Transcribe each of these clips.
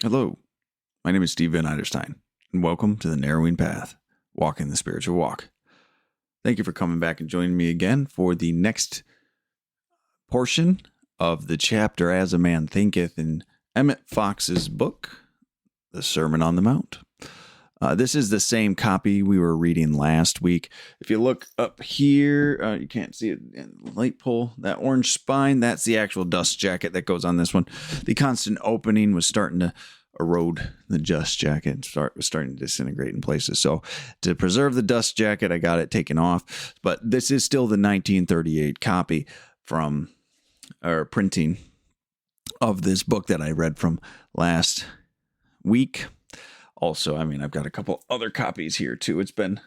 Hello, my name is Steve Van Eiderstein, and welcome to the Narrowing Path, Walking the Spiritual Walk. Thank you for coming back and joining me again for the next portion of the chapter As a Man Thinketh in Emmet Fox's book, The Sermon on the Mount. This is the same copy we were reading last week. If you look up here, you can't see it in the light pole. That orange spine, that's the actual dust jacket that goes on this one. The constant opening was starting to erode the dust jacket. Was starting to disintegrate in places. So to preserve the dust jacket, I got it taken off. But this is still the 1938 copy from or printing of this book that I read from last week. Also, I've got a couple other copies here too. It's been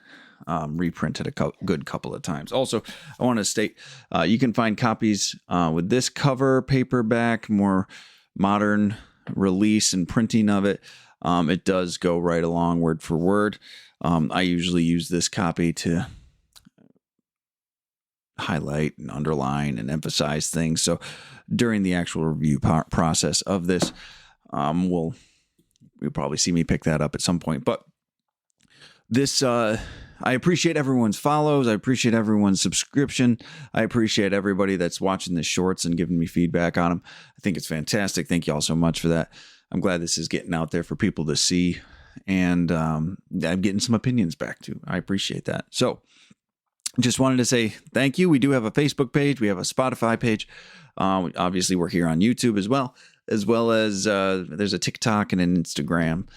reprinted a good couple of times. Also, I want to state you can find copies with this cover, paperback, more modern release and printing of it. It does go right along word for word. I usually use this copy to highlight and underline and emphasize things. So during the actual review process of this, you'll probably see me pick that up at some point. But this, I appreciate everyone's follows. I appreciate everyone's subscription. I appreciate everybody that's watching the shorts and giving me feedback on them. I think it's fantastic. Thank you all so much for that. I'm glad this is getting out there for people to see. And I'm getting some opinions back too. I appreciate that. So just wanted to say thank you. We do have a Facebook page. We have a Spotify page. Obviously, we're here on YouTube as well as there's a TikTok and an Instagram.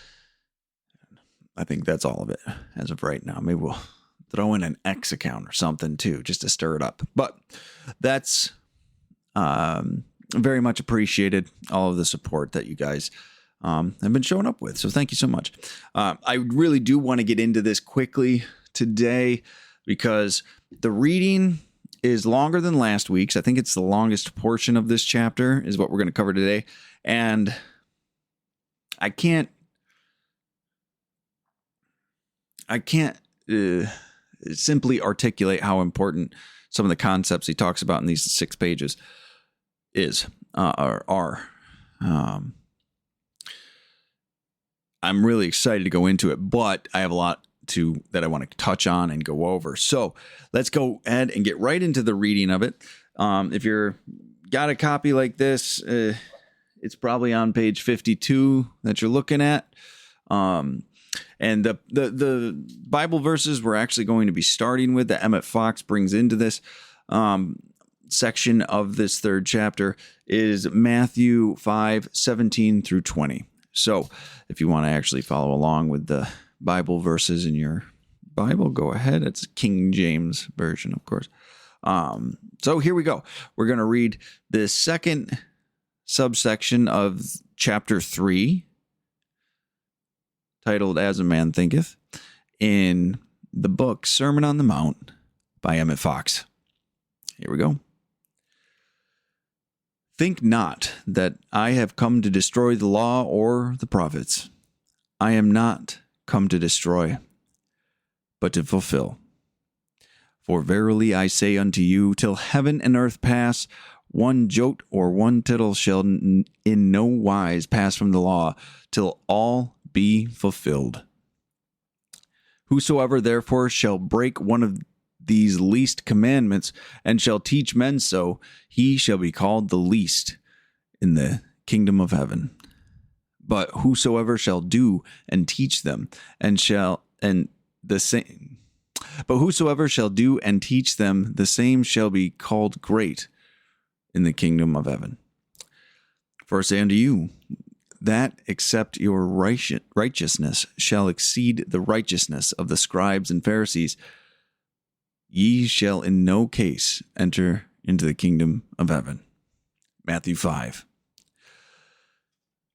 I think that's all of it as of right now. Maybe we'll throw in an X account or something too, just to stir it up. But that's very much appreciated, all of the support that you guys have been showing up with. So thank you so much. I really do want to get into this quickly today because the reading is longer than last week's. I think it's the longest portion of this chapter is what we're going to cover today. And I can't simply articulate how important some of the concepts he talks about in these 6 pages are. I'm really excited to go into it, but I have a lot that I want to touch on and go over. So let's go ahead and get right into the reading of it. If you're got a copy like this, it's probably on page 52 that you're looking at. And the Bible verses we're actually going to be starting with that Emmet Fox brings into this section of this 3rd chapter is Matthew 5:17 through 20. So if you want to actually follow along with the Bible verses in your Bible, go ahead. It's King James version, of course. So here we go. We're going to read the second subsection of chapter 3, titled As a Man Thinketh, in the book Sermon on the Mount by Emmet Fox. Here we go. Think not that I have come to destroy the law or the prophets. I am not come to destroy, but to fulfill. For verily I say unto you, till heaven and earth pass, one jot or one tittle shall in no wise pass from the law, till all be fulfilled. Whosoever therefore shall break one of these least commandments, and shall teach men so, he shall be called the least in the kingdom of heaven. But whosoever shall do and teach them, But whosoever shall do and teach them, the same shall be called great in the kingdom of heaven. For I say unto you, that except your righteousness shall exceed the righteousness of the scribes and Pharisees, ye shall in no case enter into the kingdom of heaven. Matthew 5.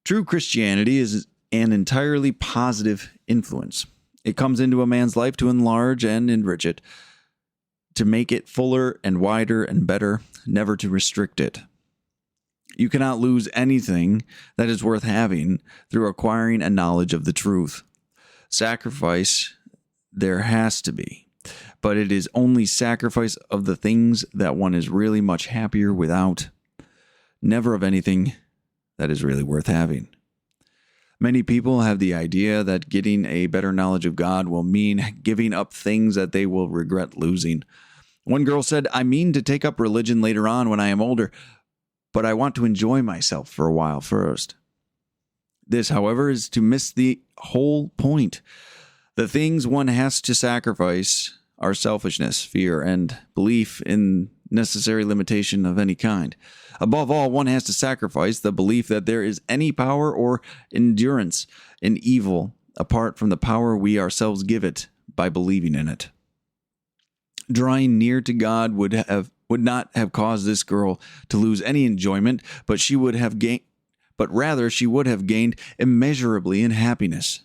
True Christianity is an entirely positive influence. It comes into a man's life to enlarge and enrich it, to make it fuller and wider and better, never to restrict it. You cannot lose anything that is worth having through acquiring a knowledge of the truth. Sacrifice there has to be, but it is only sacrifice of the things that one is really much happier without, never of anything that is really worth having. Many people have the idea that getting a better knowledge of God will mean giving up things that they will regret losing. One girl said, "I mean to take up religion later on when I am older, but I want to enjoy myself for a while first." This, however, is to miss the whole point. The things one has to sacrifice are selfishness, fear, and belief in necessary limitation of any kind. Above all, one has to sacrifice the belief that there is any power or endurance in evil apart from the power we ourselves give it by believing in it. Drawing near to God would not have caused this girl to lose any enjoyment, but rather she would have gained immeasurably in happiness.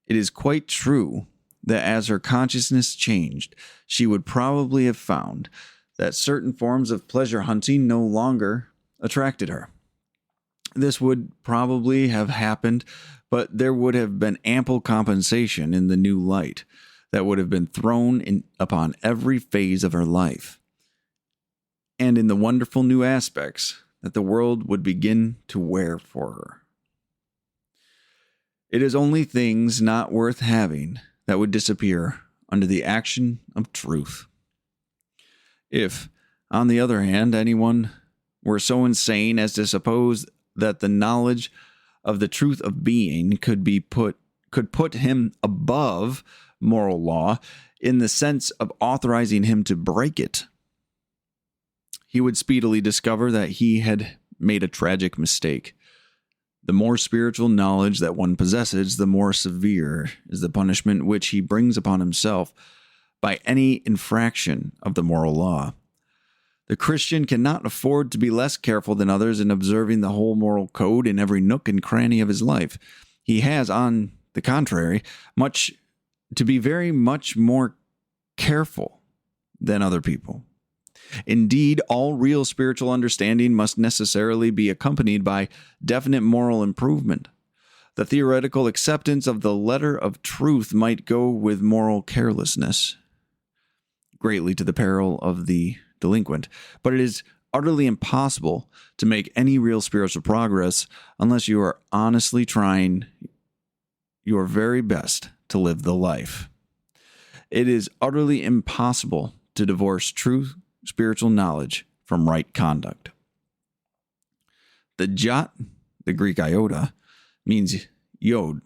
It is quite true that as her consciousness changed, she would probably have found that certain forms of pleasure hunting no longer attracted her. This would probably have happened, but there would have been ample compensation in the new light that would have been thrown upon every phase of her life, and in the wonderful new aspects that the world would begin to wear for her. It is only things not worth having that would disappear under the action of truth. If, on the other hand, anyone were so insane as to suppose that the knowledge of the truth of being could put him above moral law in the sense of authorizing him to break it, he would speedily discover that he had made a tragic mistake. The more spiritual knowledge that one possesses, the more severe is the punishment which he brings upon himself by any infraction of the moral law. The Christian cannot afford to be less careful than others in observing the whole moral code in every nook and cranny of his life. He has, on the contrary, to be very much more careful than other people. Indeed, all real spiritual understanding must necessarily be accompanied by definite moral improvement. The theoretical acceptance of the letter of truth might go with moral carelessness, greatly to the peril of the delinquent, but it is utterly impossible to make any real spiritual progress unless you are honestly trying your very best to live the life. It is utterly impossible to divorce true spiritual knowledge from right conduct. The jot, the Greek iota, means yod,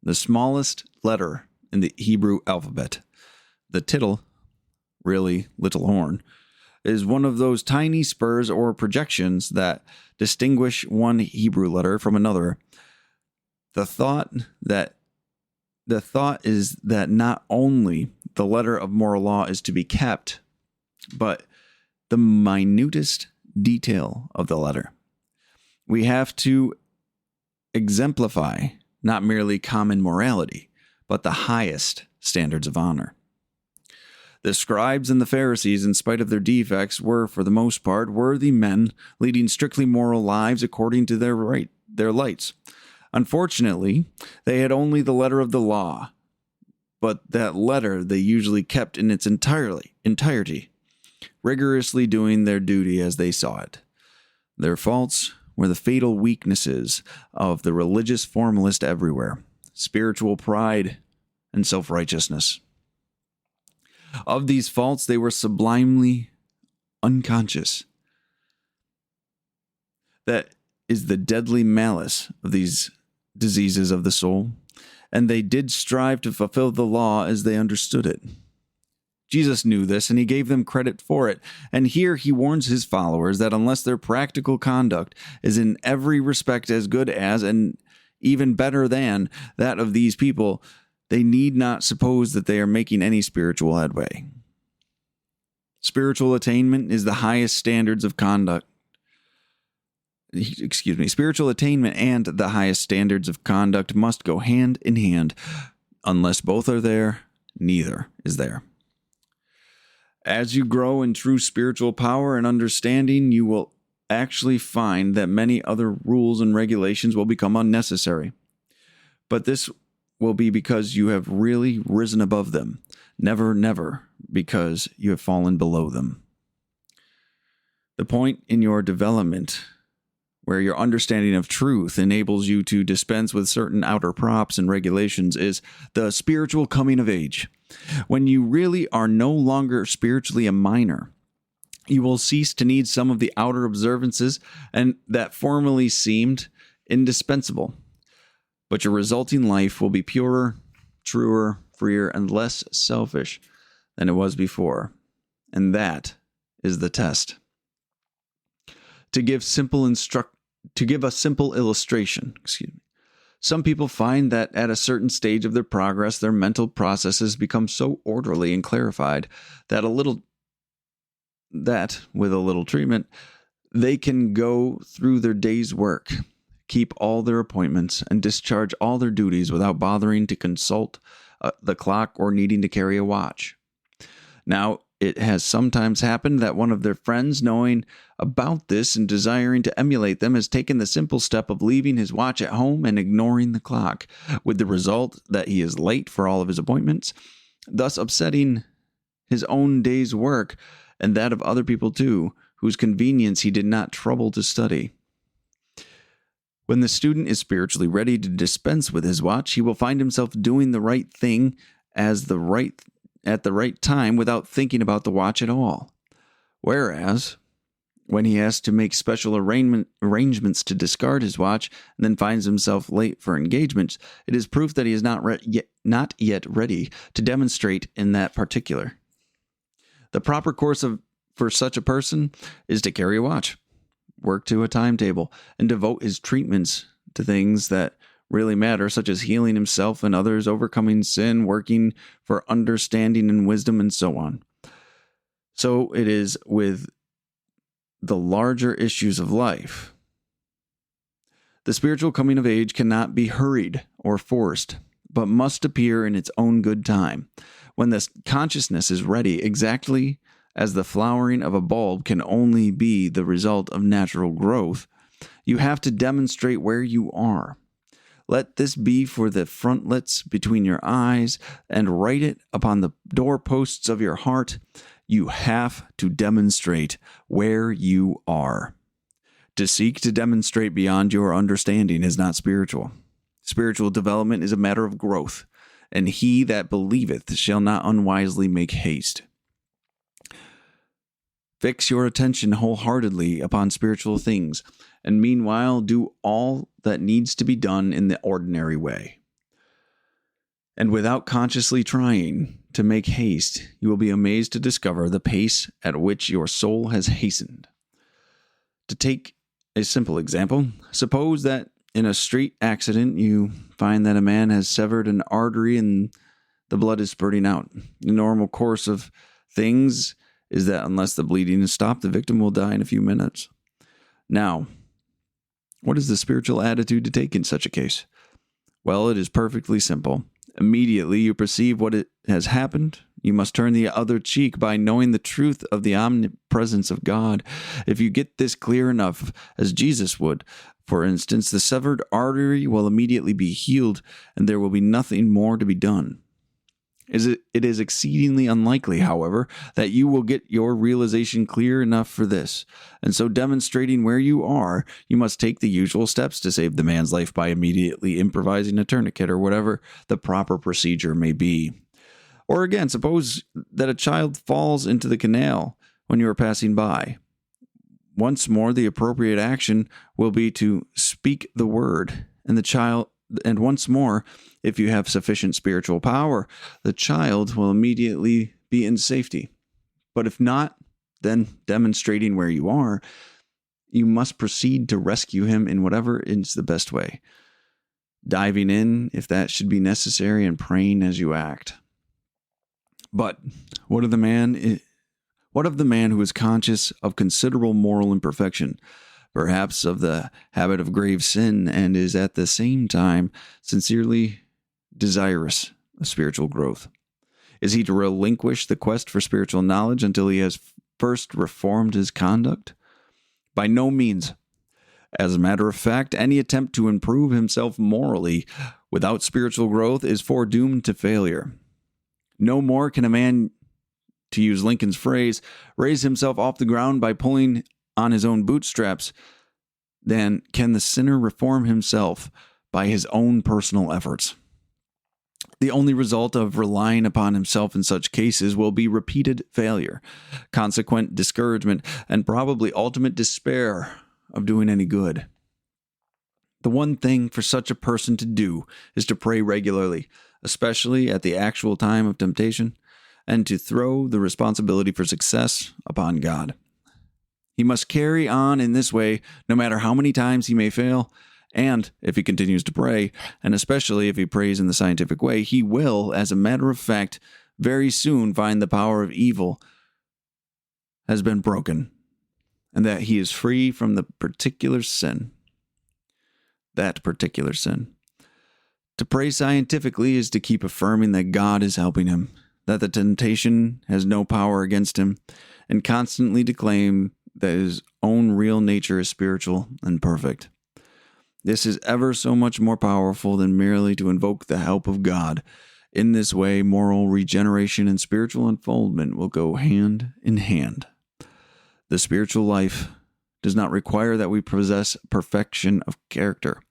the smallest letter in the Hebrew alphabet. The tittle, really little horn, is one of those tiny spurs or projections that distinguish one Hebrew letter from another. The thought is that not only the letter of moral law is to be kept, but the minutest detail of the letter. We have to exemplify not merely common morality, but the highest standards of honor. The scribes and the Pharisees, in spite of their defects, were, for the most part, worthy men leading strictly moral lives according to their lights. Unfortunately, they had only the letter of the law, but that letter they usually kept in its entirety, rigorously doing their duty as they saw it. Their faults were the fatal weaknesses of the religious formalist everywhere: spiritual pride and self-righteousness. Of these faults, they were sublimely unconscious. That is the deadly malice of these diseases of the soul, and they did strive to fulfill the law as they understood it. Jesus knew this, and he gave them credit for it. And here he warns his followers that unless their practical conduct is in every respect as good as, and even better than, that of these people, they need not suppose that they are making any spiritual headway. Spiritual attainment is the highest standards of conduct. Spiritual attainment and the highest standards of conduct must go hand in hand. Unless both are there, neither is there. As you grow in true spiritual power and understanding, you will actually find that many other rules and regulations will become unnecessary. But this will be because you have really risen above them, never because you have fallen below them. The point in your development where your understanding of truth enables you to dispense with certain outer props and regulations, is the spiritual coming of age. When you really are no longer spiritually a minor, you will cease to need some of the outer observances and that formerly seemed indispensable. But your resulting life will be purer, truer, freer, and less selfish than it was before. And that is the test. To give a simple illustration, some people find that at a certain stage of their progress, their mental processes become so orderly and clarified that with a little treatment, they can go through their day's work, keep all their appointments, and discharge all their duties without bothering to consult the clock or needing to carry a watch. Now, it has sometimes happened that one of their friends, knowing about this and desiring to emulate them, has taken the simple step of leaving his watch at home and ignoring the clock, with the result that he is late for all of his appointments, thus upsetting his own day's work and that of other people too, whose convenience he did not trouble to study. When the student is spiritually ready to dispense with his watch, he will find himself doing the right thing at the right time without thinking about the watch at all. Whereas, when he has to make special arrangements to discard his watch and then finds himself late for engagements, it is proof that he is not yet ready to demonstrate in that particular. The proper course for such a person is to carry a watch, work to a timetable, and devote his treatments to things that really matter, such as healing himself and others, overcoming sin, working for understanding and wisdom, and so on. So it is with the larger issues of life. The spiritual coming of age cannot be hurried or forced, but must appear in its own good time. When the consciousness is ready, exactly as the flowering of a bulb can only be the result of natural growth, you have to demonstrate where you are. Let this be for the frontlets between your eyes, and write it upon the doorposts of your heart. You have to demonstrate where you are. To seek to demonstrate beyond your understanding is not spiritual. Spiritual development is a matter of growth, and he that believeth shall not unwisely make haste. Fix your attention wholeheartedly upon spiritual things, and meanwhile do all that needs to be done in the ordinary way. And without consciously trying to make haste, you will be amazed to discover the pace at which your soul has hastened. To take a simple example, suppose that in a street accident you find that a man has severed an artery and the blood is spurting out. The normal course of things is that unless the bleeding is stopped, the victim will die in a few minutes. Now, what is the spiritual attitude to take in such a case? Well, it is perfectly simple. Immediately you perceive what has happened. You must turn the other cheek by knowing the truth of the omnipresence of God. If you get this clear enough, as Jesus would, for instance, the severed artery will immediately be healed, and there will be nothing more to be done. It is exceedingly unlikely, however, that you will get your realization clear enough for this. And so, demonstrating where you are, you must take the usual steps to save the man's life by immediately improvising a tourniquet or whatever the proper procedure may be. Or again, suppose that a child falls into the canal when you are passing by. Once more, the appropriate action will be to speak the word, and once more, if you have sufficient spiritual power, the child will immediately be in safety. But if not, then demonstrating where you are, you must proceed to rescue him in whatever is the best way, diving in if that should be necessary and praying as you act. But what of the man who is conscious of considerable moral imperfection, perhaps of the habit of grave sin, and is at the same time sincerely desirous of spiritual growth? Is he to relinquish the quest for spiritual knowledge until he has first reformed his conduct? By no means. As a matter of fact, any attempt to improve himself morally without spiritual growth is foredoomed to failure. No more can a man, to use Lincoln's phrase, raise himself off the ground by pulling on his own bootstraps. than can the sinner reform himself by his own personal efforts. The only result of relying upon himself in such cases will be repeated failure, consequent discouragement, and probably ultimate despair of doing any good. The one thing for such a person to do is to pray regularly, especially at the actual time of temptation, and to throw the responsibility for success upon God. He must carry on in this way no matter how many times he may fail, and if he continues to pray, and especially if he prays in the scientific way, he will, as a matter of fact, very soon find the power of evil has been broken, and that he is free from the particular sin. That particular sin. To pray scientifically is to keep affirming that God is helping him, that the temptation has no power against him, and constantly to claim that his own real nature is spiritual and perfect. This is ever so much more powerful than merely to invoke the help of God. In this way, moral regeneration and spiritual unfoldment will go hand in hand. The spiritual life does not require that we possess perfection of character,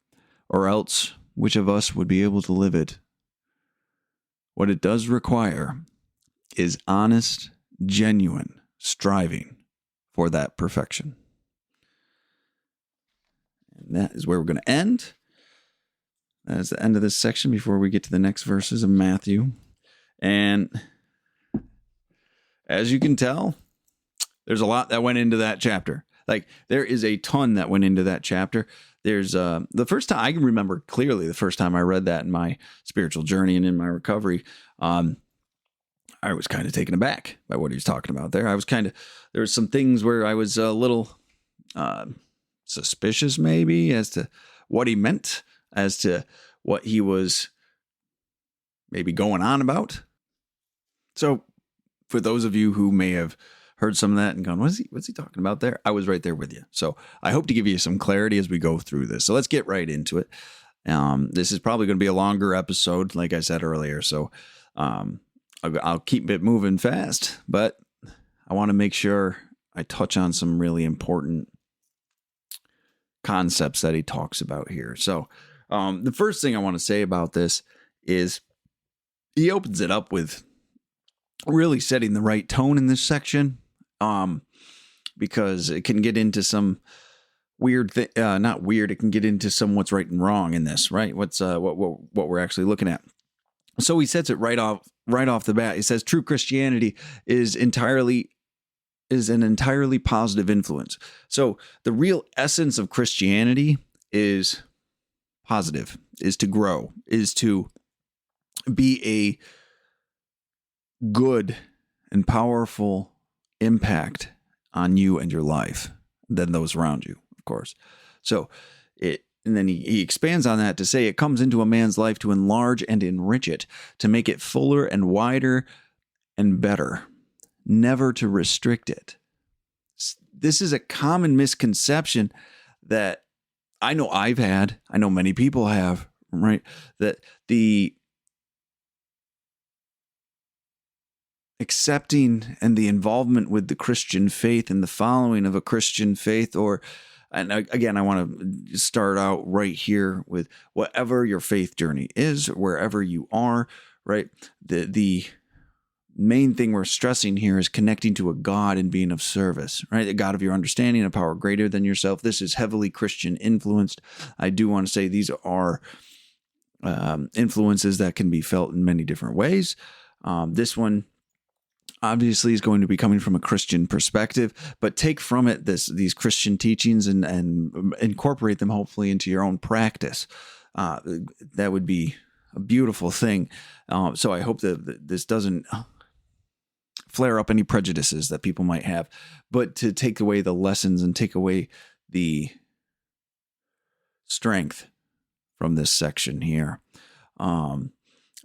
or else which of us would be able to live it? What it does require is honest, genuine striving for that perfection. And that is where we're going to end. That is the end of this section before we get to the next verses of Matthew. And as you can tell, there's a lot that went into that chapter. Like, there is a ton that went into that chapter. There's the first time I can remember clearly, the first time I read that in my spiritual journey and in my recovery, I was kind of taken aback by what he was talking about there. There were some things where I was a little suspicious maybe as to what he meant, as to what he was maybe going on about. So for those of you who may have heard some of that and gone, what's he talking about there? I was right there with you. So I hope to give you some clarity as we go through this. So let's get right into it. This is probably going to be a longer episode, like I said earlier. So I'll keep it moving fast, but I want to make sure I touch on some really important concepts that he talks about here. So the first thing I want to say about this is he opens it up with really setting the right tone in this section, because it can get into some weird not weird. It can get into some what's right and wrong in this, right? What we're actually looking at. So he sets it right off the bat. He says true Christianity is an entirely positive influence. So the real essence of Christianity is positive, is to grow, is to be a good and powerful impact on you and your life than those around you, of course. So and then he expands on that to say it comes into a man's life to enlarge and enrich it, to make it fuller and wider and better, never to restrict it. This is a common misconception that I know I've had, I know many people have, right? That the accepting and the involvement with the Christian faith and the following of a Christian faith, and again, I want to start out right here with whatever your faith journey is, wherever you are, right? The main thing we're stressing here is connecting to a God and being of service, right? The God of your understanding, a power greater than yourself. This is heavily Christian influenced. I do want to say these are influences that can be felt in many different ways. This one obviously is going to be coming from a Christian perspective, but take from it these Christian teachings and incorporate them hopefully into your own practice. That would be a beautiful thing. So I hope that this doesn't flare up any prejudices that people might have, but to take away the lessons and take away the strength from this section here.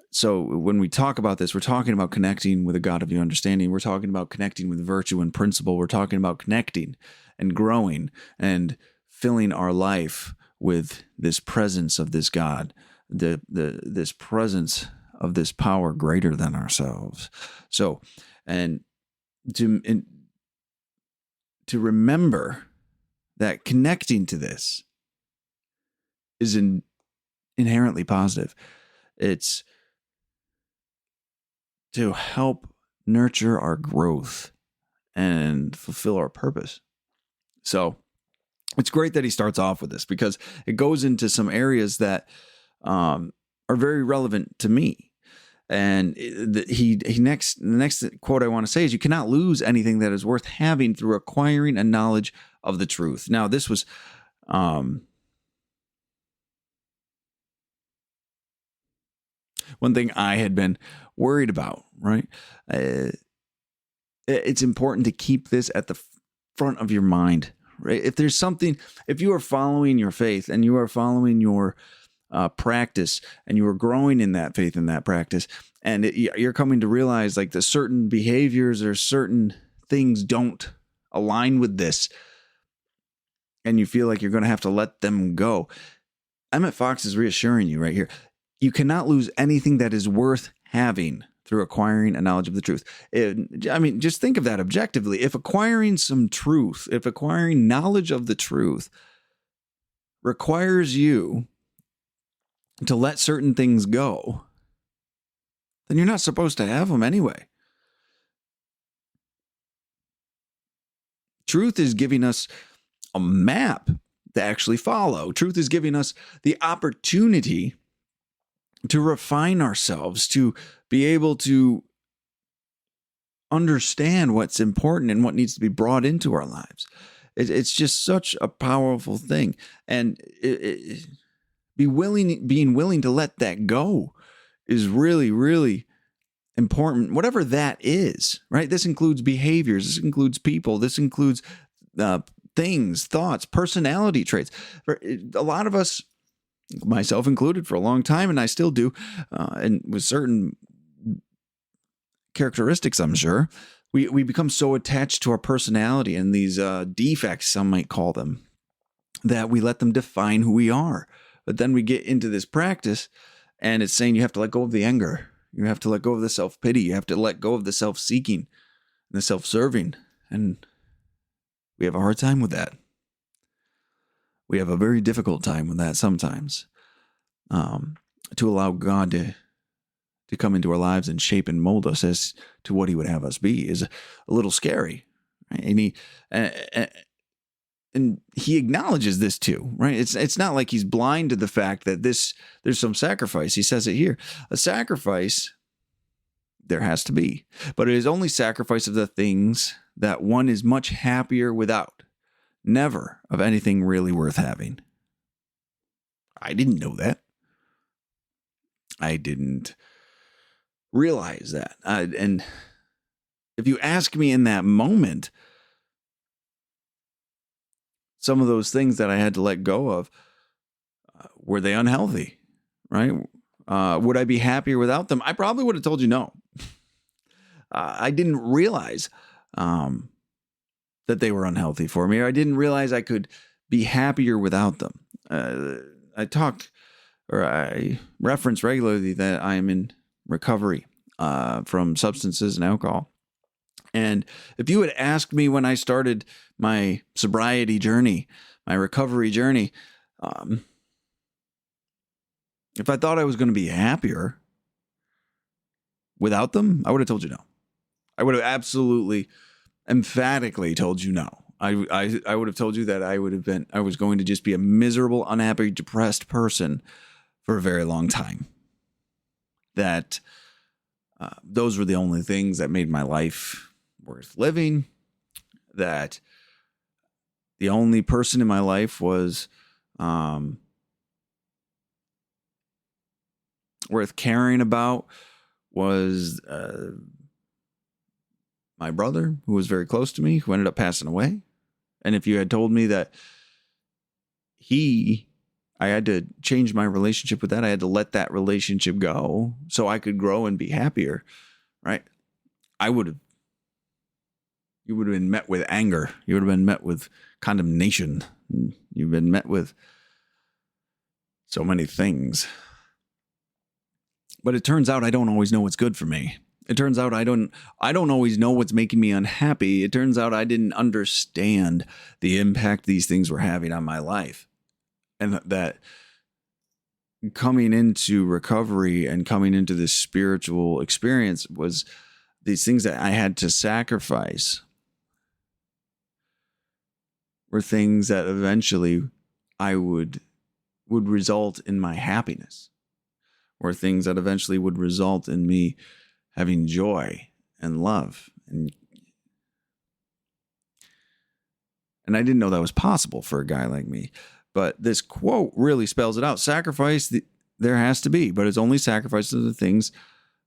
So when we talk about this, we're talking about connecting with a God of your understanding. We're talking about connecting with virtue and principle. We're talking about connecting and growing and filling our life with this presence of this God, this presence of this power greater than ourselves. So, and to remember that connecting to this is inherently positive. It's to help nurture our growth and fulfill our purpose. So it's great that he starts off with this, because it goes into some areas that are very relevant to me. And the next quote I want to say is, you cannot lose anything that is worth having through acquiring a knowledge of the truth. Now, this was one thing I had been worried about, right? It's important to keep this at the front of your mind, right? If you are following your faith and you are following your practice and you are growing in that faith and that practice, and you're coming to realize like the certain behaviors or certain things don't align with this, and you feel like you're going to have to let them go, Emmet Fox is reassuring you right here. You cannot lose anything that is worth having through acquiring a knowledge of the truth. Just think of that objectively. If acquiring knowledge of the truth requires you to let certain things go, then you're not supposed to have them anyway. Truth is giving us a map to actually follow. Truth is giving us the opportunity to refine ourselves, to be able to understand what's important and what needs to be brought into our lives. It's just such a powerful thing. And being willing to let that go is really, really important, whatever that is, right? This includes behaviors. This includes people. This includes things, thoughts, personality traits. For a lot of us, myself included, for a long time, and I still do, and with certain characteristics, I'm sure, we become so attached to our personality and these defects, some might call them, that we let them define who we are. But then we get into this practice, and it's saying you have to let go of the anger. You have to let go of the self-pity. You have to let go of the self-seeking and the self-serving. And we have a hard time with that. We have a very difficult time with that sometimes. To allow God to come into our lives and shape and mold us as to what he would have us be is a little scary. Right? And he acknowledges this too, right? It's not like he's blind to the fact that there's some sacrifice. He says it here. A sacrifice there has to be, but it is only sacrifice of the things that one is much happier without, never of anything really worth having. I didn't know that. I didn't realize that. And if you ask me in that moment, some of those things that I had to let go of, were they unhealthy, right? Would I be happier without them? I probably would have told you no. I didn't realize that they were unhealthy for me, or I didn't realize I could be happier without them. I reference regularly that I am in recovery from substances and alcohol. And if you had asked me when I started my sobriety journey, my recovery journey, if I thought I was going to be happier without them, I would have told you no. I would have absolutely, emphatically told you no. I would have told you that I was going to just be a miserable, unhappy, depressed person for a very long time. That those were the only things that made my life worth living. That the only person in my life was worth caring about was my brother, who was very close to me, who ended up passing away. And if you had told me that I had to change my relationship with that, I had to let that relationship go so I could grow and be happier, right? You would have been met with anger. You would have been met with condemnation. You've been met with so many things. But it turns out I don't always know what's good for me. It turns out I don't always know what's making me unhappy. It turns out I didn't understand the impact these things were having on my life. And that coming into recovery and coming into this spiritual experience was these things that I had to sacrifice were things that eventually I would result in my happiness, or things that eventually would result in me having joy and love. And I didn't know that was possible for a guy like me. But this quote really spells it out. Sacrifice, there has to be, but it's only sacrifice to the things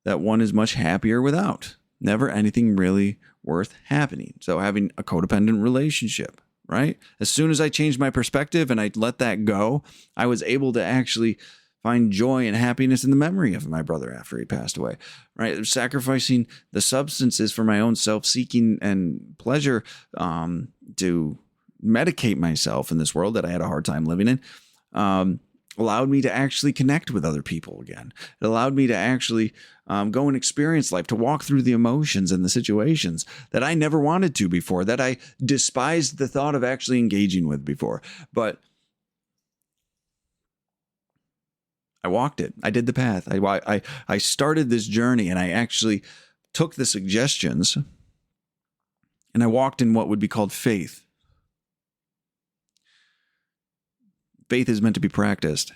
that one is much happier without. Never anything really worth happening. So having a codependent relationship, right? As soon as I changed my perspective and I let that go, I was able to actually find joy and happiness in the memory of my brother after he passed away, right? Sacrificing the substances for my own self-seeking and pleasure to medicate myself in this world that I had a hard time living in, allowed me to actually connect with other people again. It allowed me to actually go and experience life, to walk through the emotions and the situations that I never wanted to before, that I despised the thought of actually engaging with before. But I walked it. I did the path. I started this journey, and I actually took the suggestions and I walked in what would be called faith. Faith is meant to be practiced.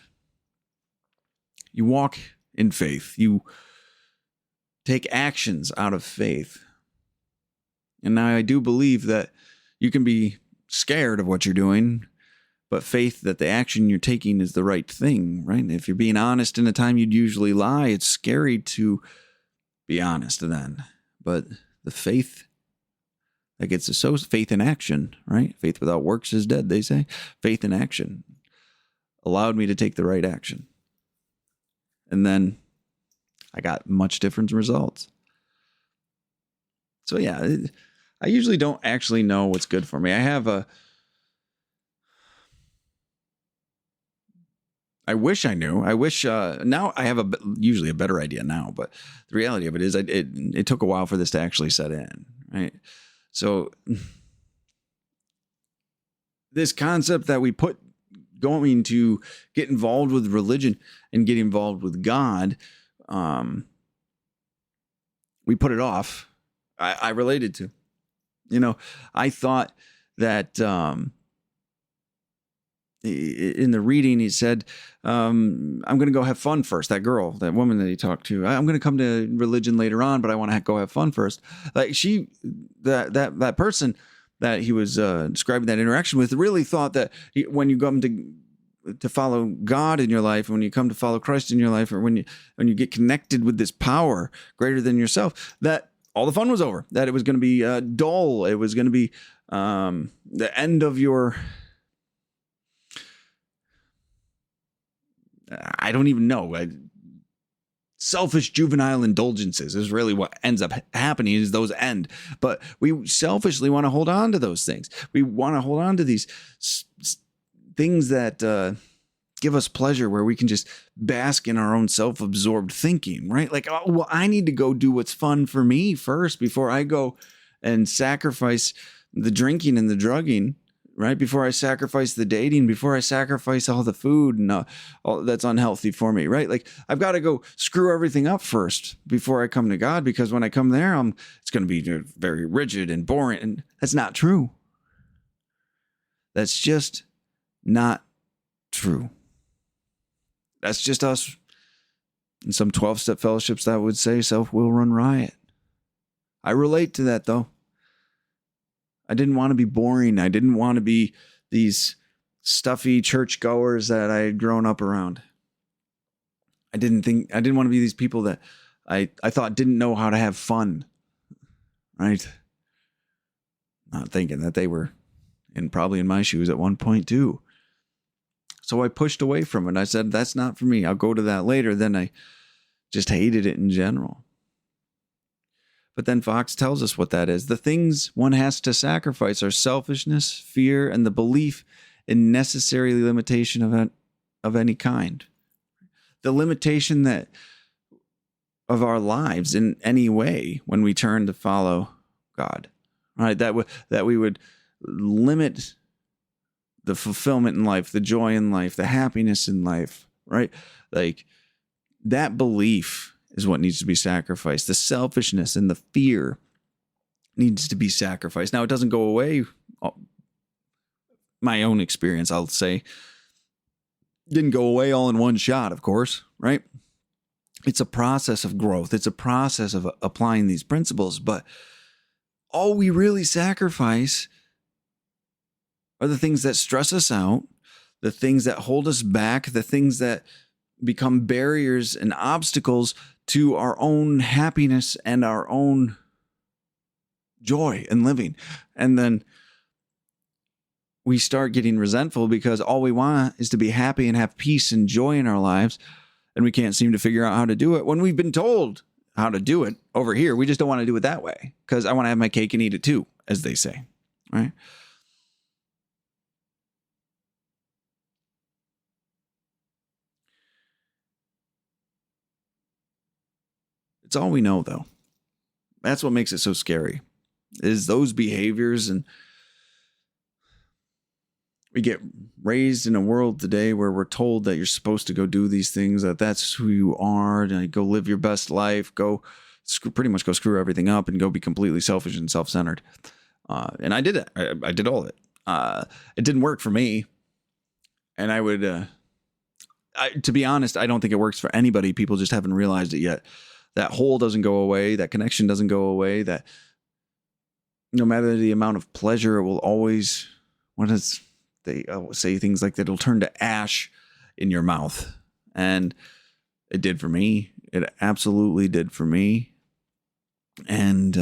You walk in faith. You take actions out of faith. And now I do believe that you can be scared of what you're doing, but faith that the action you're taking is the right thing, right? If you're being honest in a time you'd usually lie, it's scary to be honest then. But the faith that gets associated, faith in action, right? Faith without works is dead, they say. Faith in action allowed me to take the right action. And then I got much different results. So yeah, I usually don't actually know what's good for me. I wish I knew. I wish now I have usually a better idea now, but the reality of it is it took a while for this to actually set in, right? So this concept that we put going to get involved with religion and get involved with God, we put it off. I related to, I thought that in the reading, he said, I'm going to go have fun first. That woman that he talked to, I'm going to come to religion later on, but I want to go have fun first. Like that person that he was describing that interaction with really thought that when you come to follow God in your life, when you come to follow Christ in your life, or when you get connected with this power greater than yourself, that all the fun was over, that it was going to be dull. It was going to be the end of your, I don't even know, selfish juvenile indulgences is really what ends up happening, is those end. But we selfishly want to hold on to those things. We want to hold on to these things that give us pleasure, where we can just bask in our own self-absorbed thinking, right? Like, oh, well, I need to go do what's fun for me first before I go and sacrifice the drinking and the drugging, right? Before I sacrifice the dating, before I sacrifice all the food and all that's unhealthy for me, right? Like, I've got to go screw everything up first before I come to God, because when I come there, it's going to be very rigid and boring. And that's not true. That's just not true. That's just us in some 12-step fellowships that would say self-will run riot. I relate to that, though. I didn't want to be boring. I didn't want to be these stuffy churchgoers that I had grown up around. I didn't want to be these people that I thought didn't know how to have fun, right? Not thinking that they were probably in my shoes at one point too. So I pushed away from it. I said, that's not for me. I'll go to that later. Then I just hated it in general. But then Fox tells us what that is. The things one has to sacrifice are selfishness, fear, and the belief in necessary limitation of any kind. The limitation that of our lives in any way when we turn to follow God, right? That we would limit the fulfillment in life, the joy in life, the happiness in life, right? Like that belief is what needs to be sacrificed. The selfishness and the fear needs to be sacrificed. Now, it doesn't go away. My own experience, I'll say, didn't go away all in one shot, of course, right? It's a process of growth. It's a process of applying these principles. But all we really sacrifice are the things that stress us out, the things that hold us back, the things that become barriers and obstacles to our own happiness and our own joy in living. And then we start getting resentful because all we want is to be happy and have peace and joy in our lives. And we can't seem to figure out how to do it when we've been told how to do it over here. We just don't want to do it that way because I want to have my cake and eat it too, as they say, right? It's all we know, though. That's what makes it so scary, is those behaviors. And we get raised in a world today where we're told that you're supposed to go do these things, that that's who you are, and go live your best life, pretty much go screw everything up and go be completely selfish and self-centered. And I did it. I did all of it. It didn't work for me. And I would, to be honest, I don't think it works for anybody. People just haven't realized it yet. That hole doesn't go away. That connection doesn't go away. That no matter the amount of pleasure, it will always, they say things like that, it'll turn to ash in your mouth. And it did for me. It absolutely did for me. And,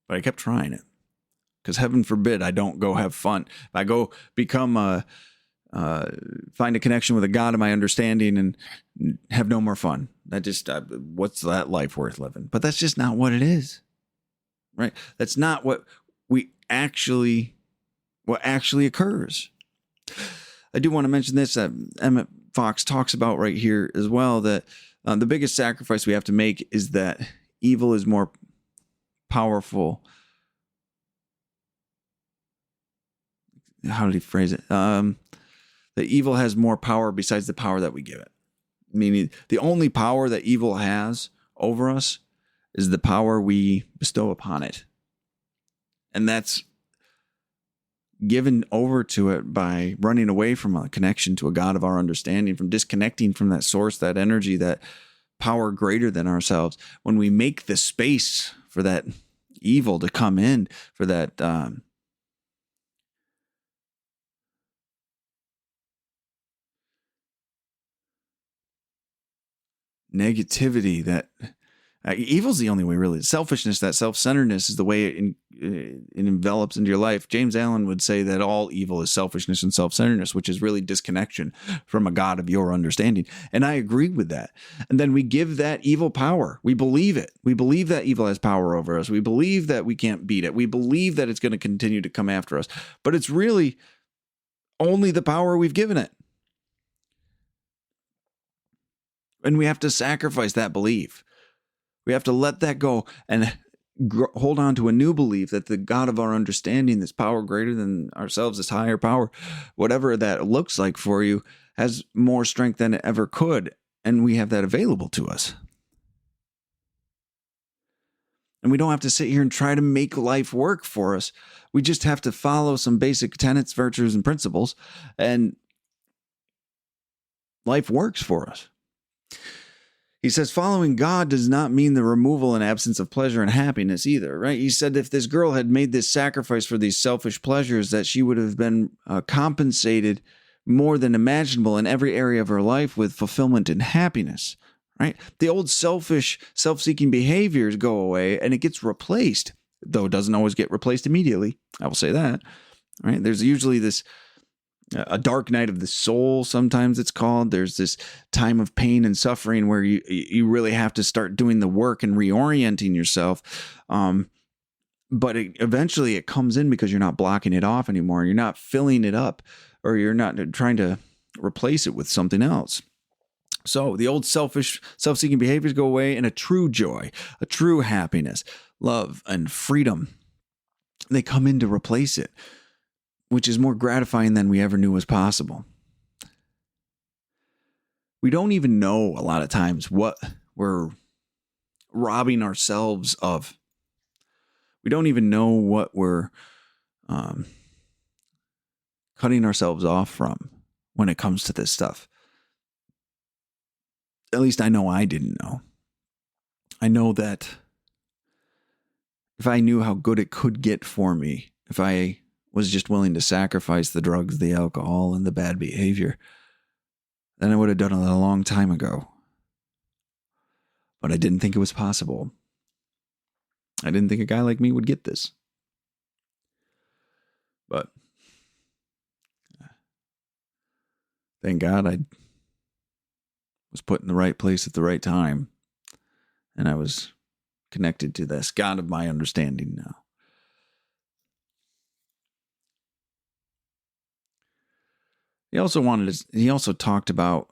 but I kept trying it because heaven forbid I don't go have fun. If I go become find a connection with a God of my understanding and have no more fun. That just, what's that life worth living? But that's just not what it is, right? That's not what actually occurs. I do want to mention this. Emmet Fox talks about right here as well, that the biggest sacrifice we have to make is that evil is more powerful. How did he phrase it? The evil has more power besides the power that we give it. Meaning the only power that evil has over us is the power we bestow upon it. And that's given over to it by running away from a connection to a God of our understanding, from disconnecting from that source, that energy, that power greater than ourselves. When we make the space for that evil to come in, for that negativity, that evil's the only way, really. Selfishness, that self-centeredness is the way it envelops into your life. James Allen would say that all evil is selfishness and self-centeredness, which is really disconnection from a God of your understanding. And I agree with that. And then we give that evil power. We believe it. We believe that evil has power over us. We believe that we can't beat it. We believe that it's going to continue to come after us. But it's really only the power we've given it. And we have to sacrifice that belief. We have to let that go and hold on to a new belief that the God of our understanding, this power greater than ourselves, this higher power, whatever that looks like for you, has more strength than it ever could. And we have that available to us. And we don't have to sit here and try to make life work for us. We just have to follow some basic tenets, virtues, and principles, and life works for us. He says following God does not mean the removal and absence of pleasure and happiness either, right? He said if this girl had made this sacrifice for these selfish pleasures, that she would have been compensated more than imaginable in every area of her life with fulfillment and happiness, right? The old selfish, self-seeking behaviors go away and it gets replaced, though it doesn't always get replaced immediately. I will say that, right? There's usually this a dark night of the soul, sometimes it's called. There's this time of pain and suffering where you really have to start doing the work and reorienting yourself. But eventually it comes in because you're not blocking it off anymore. You're not filling it up, or you're not trying to replace it with something else. So the old selfish, self-seeking behaviors go away, and a true joy, a true happiness, love, and freedom, they come in to replace it, which is more gratifying than we ever knew was possible. We don't even know a lot of times what we're robbing ourselves of. We don't even know what we're cutting ourselves off from when it comes to this stuff. At least I know I didn't know. I know that if I knew how good it could get for me, if I was just willing to sacrifice the drugs, the alcohol, and the bad behavior, then I would have done it a long time ago. But I didn't think it was possible. I didn't think a guy like me would get this. But thank God I was put in the right place at the right time. And I was connected to this God of my understanding now. He also talked about,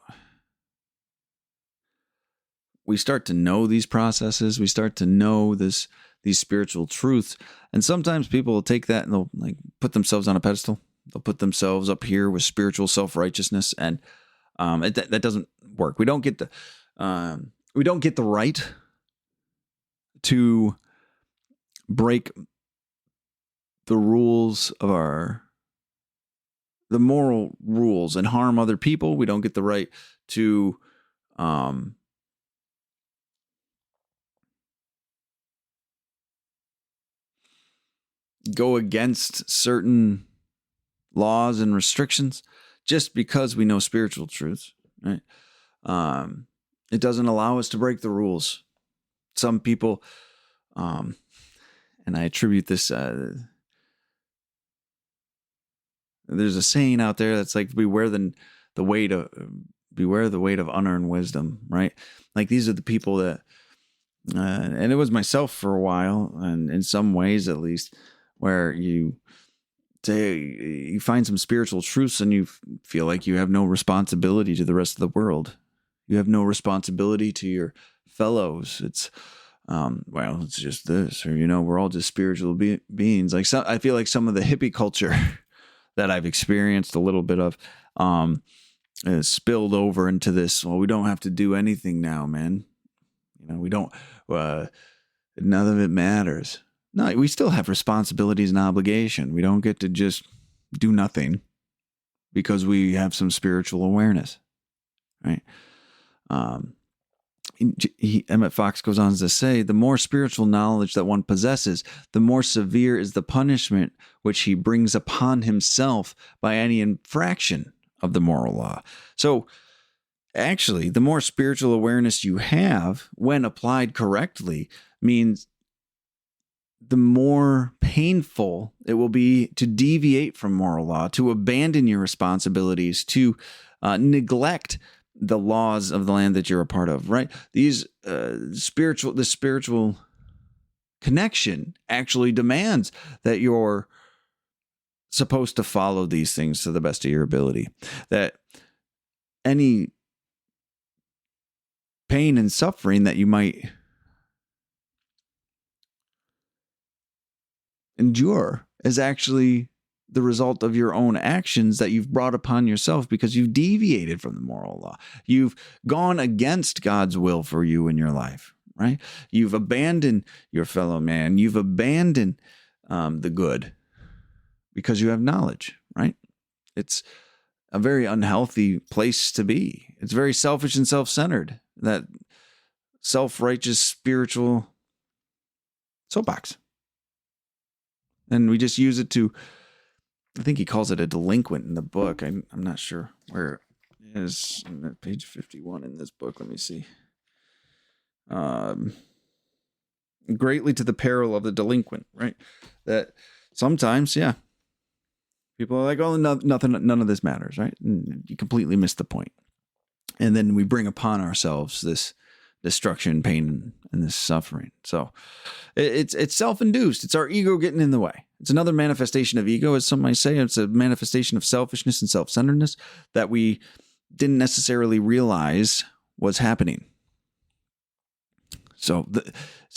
we start to know these processes, we start to know these spiritual truths, and sometimes people will take that and they'll like put themselves on a pedestal. They'll put themselves up here with spiritual self-righteousness, and that doesn't work. We don't get the right to break the rules of the moral rules and harm other people. We don't get the right to go against certain laws and restrictions just because we know spiritual truths, right? It doesn't allow us to break the rules. Some people, and I attribute this, there's a saying out there that's like, beware the weight of unearned wisdom, right? Like these are the people that, and it was myself for a while, and in some ways at least, where you find some spiritual truths and you feel like you have no responsibility to the rest of the world. You have no responsibility to your fellows. It's, well, it's just this, or, we're all just spiritual beings. Like, I feel like some of the hippie culture that I've experienced a little bit of, is spilled over into this. Well, we don't have to do anything now, man. We don't, none of it matters. No, we still have responsibilities and obligation. We don't get to just do nothing because we have some spiritual awareness, right? Emmet Fox goes on to say, the more spiritual knowledge that one possesses, the more severe is the punishment which he brings upon himself by any infraction of the moral law. So, actually, the more spiritual awareness you have, when applied correctly, means the more painful it will be to deviate from moral law, to abandon your responsibilities, to neglect the laws of the land that you're a part of, right? These the spiritual connection actually demands that you're supposed to follow these things to the best of your ability. That any pain and suffering that you might endure is actually the result of your own actions that you've brought upon yourself because you've deviated from the moral law. You've gone against God's will for you in your life, right? You've abandoned your fellow man. You've abandoned the good because you have knowledge, right? It's a very unhealthy place to be. It's very selfish and self-centered, that self-righteous spiritual soapbox. And we just use it to, I think he calls it a delinquent in the book. I'm not sure where it is. Page 51 in this book. Let me see. Greatly to the peril of the delinquent, right? That sometimes, yeah, people are like, oh, none of this matters, right? And you completely miss the point. And then we bring upon ourselves this destruction, pain, and this suffering. So it's self-induced. It's our ego getting in the way. It's another manifestation of ego, as some might say. It's a manifestation of selfishness and self-centeredness that we didn't necessarily realize was happening. So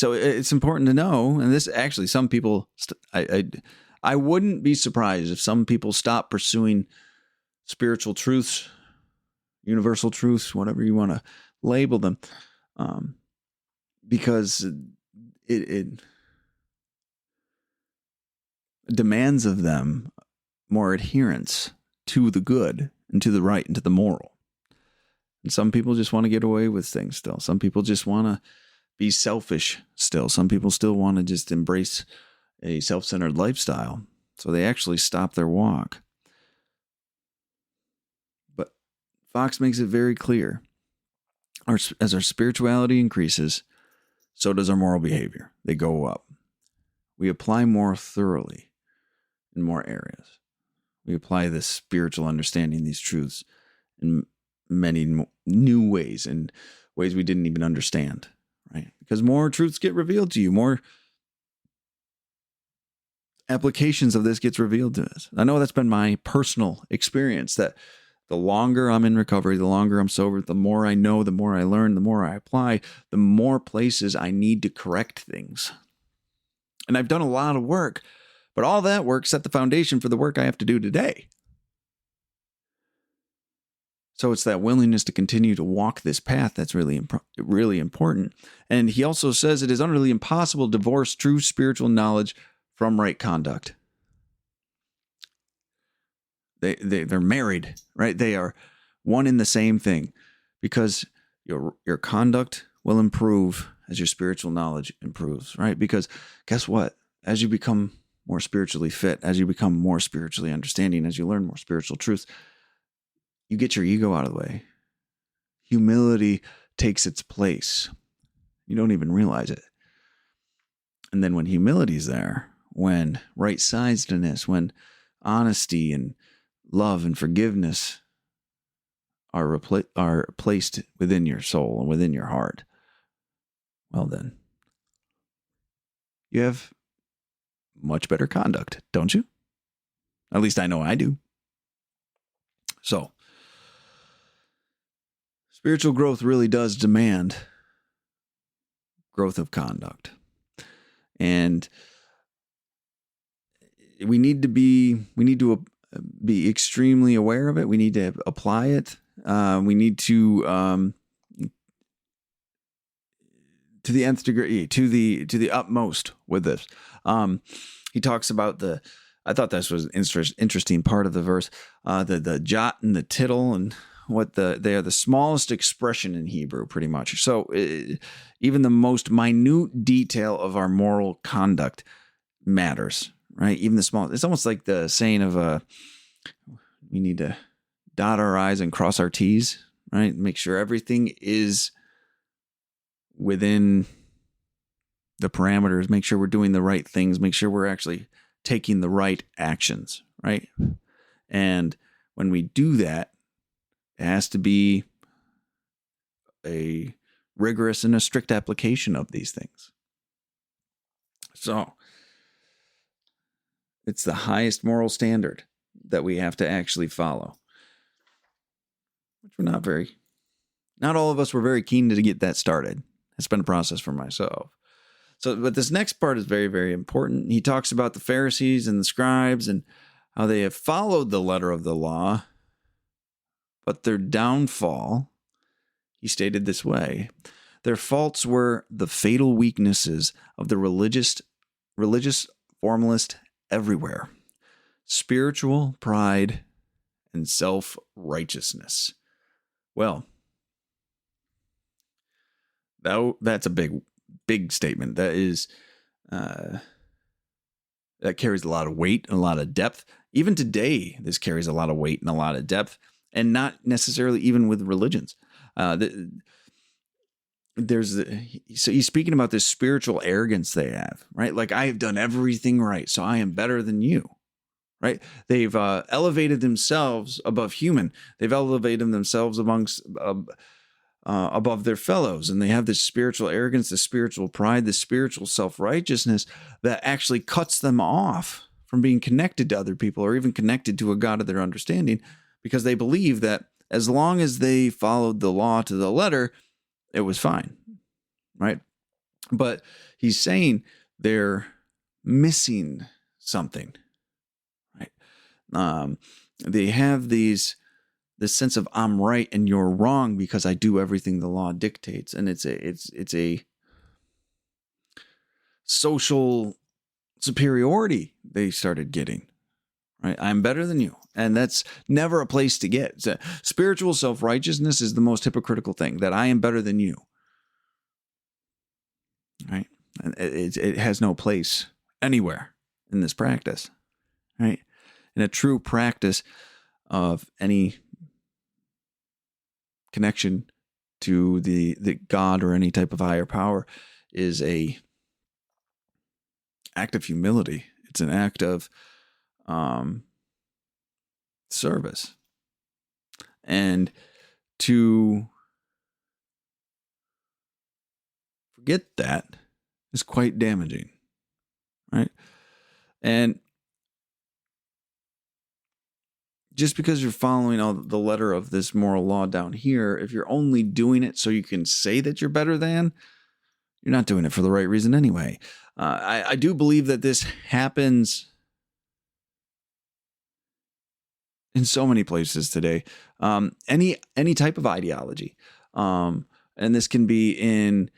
it's important to know, and this actually, some people, I wouldn't be surprised if some people stop pursuing spiritual truths, universal truths, whatever you want to label them, because it demands of them more adherence to the good and to the right and to the moral. And some people just want to get away with things still. Some people just want to be selfish still. Some people still want to just embrace a self-centered lifestyle. So they actually stop their walk. But Fox makes it very clear. As our spirituality increases, so does our moral behavior. They go up. We apply more thoroughly in more areas. We apply this spiritual understanding, these truths, in many new ways, in ways we didn't even understand, right? Because more truths get revealed to you, more applications of this gets revealed to us. I know that's been my personal experience, that the longer I'm in recovery, the longer I'm sober, the more I know, the more I learn, the more I apply, the more places I need to correct things. And I've done a lot of work, but all that work set the foundation for the work I have to do today. So it's that willingness to continue to walk this path that's really, really important. And he also says it is utterly impossible to divorce true spiritual knowledge from right conduct. They're married, right? They are one in the same thing, because your conduct will improve as your spiritual knowledge improves, right? Because guess what? As you become more spiritually fit, as you become more spiritually understanding, as you learn more spiritual truths, you get your ego out of the way. Humility takes its place. You don't even realize it. And then when humility's there, when right-sizedness, when honesty and love and forgiveness are placed within your soul and within your heart, well then, you have much better conduct, don't you? At least I know I do. So, spiritual growth really does demand growth of conduct. And we need to be extremely aware of it. We need to apply it. We need to the nth degree, to the utmost with this. He talks about I thought this was an interesting part of the verse, the jot and the tittle, and what they are the smallest expression in Hebrew, pretty much. So even the most minute detail of our moral conduct matters, right? Even the small. It's almost like the saying of we need to dot our I's and cross our T's, right? Make sure everything is within the parameters. Make sure we're doing the right things. Make sure we're actually taking the right actions, right? And when we do that, it has to be a rigorous and a strict application of these things. So it's the highest moral standard that we have to actually follow, which we're not all of us were very keen to get that started. It's been a process for myself. So, but this next part is very, very important. He talks about the Pharisees and the scribes and how they have followed the letter of the law, but their downfall, he stated this way: their faults were the fatal weaknesses of the religious formalist everywhere, spiritual pride and self-righteousness. Well, that's a big statement. That is, that carries a lot of weight and a lot of depth. Even today, this carries a lot of weight and a lot of depth, and not necessarily even with religions. So he's speaking about this spiritual arrogance they have, right? Like, I have done everything right, so I am better than you, right? They've elevated themselves above human. They've elevated themselves above their fellows, and they have this spiritual arrogance, this spiritual pride, this spiritual self-righteousness that actually cuts them off from being connected to other people, or even connected to a God of their understanding, because they believe that as long as they followed the law to the letter, it was fine, right? But he's saying they're missing something, right? They have this sense of I'm right and you're wrong because I do everything the law dictates, and it's a social superiority they started getting. Right, I'm better than you, and that's never a place to get. Spiritual self-righteousness is the most hypocritical thing, that I am better than you. Right, and it has no place anywhere in this practice. Right, in a true practice of any connection to the God or any type of higher power is a act of humility. It's an act of service. And to forget that is quite damaging, right? And just because you're following all the letter of this moral law down here, if you're only doing it so you can say that you're better than, you're not doing it for the right reason anyway. I do believe that this happens in so many places today. Any type of ideology, and this can be in